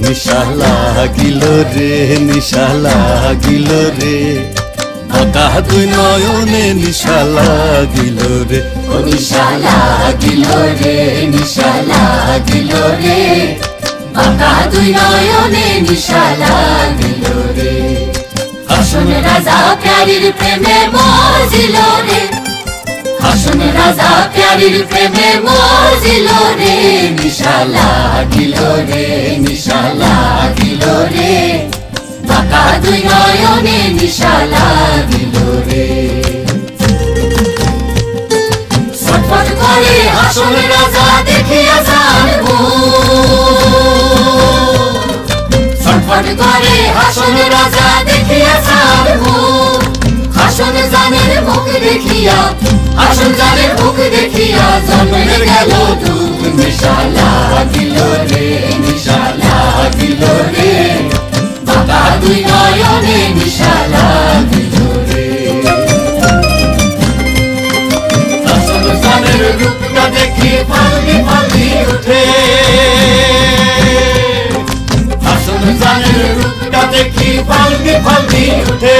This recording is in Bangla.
নিশা লাগিল রে নিশা লাগিল রে বাঁকা দুই নয়নে নিশা লাগিল রে ও নিশা লাগিল রে নিশা লাগিল রে বাঁকা দুই নয়নে নিশা লাগিল রে হাসন রাজা প্যারীর প্রেমে মজিল রে হাসন রাজা প্যারীর প্রেমে মজিল রে নিশা লাগিল রে নিশা লাগিল রে বাঁকা দুই নয়নে নিশা লাগিল রে ছটফট করে হাসন রাজা দেখিয়া জানবো ছটফট করে হাসন রাজা দেখিয়া জানবো হাসন জানের মুখ দেখিয়া হাসন জানের মুখ দেখিয়া জন্মে গেল দুঃখ নিশা লাগিল রে নিশা লাগিল রে বাঁকা দুই নয়নে নিশা লাগিল রে হাসন জানের রূপটা দেখি ফালদি ফালদি উঠে হাসন জানের রূপটা দেখি ফালদি ফালদি উঠে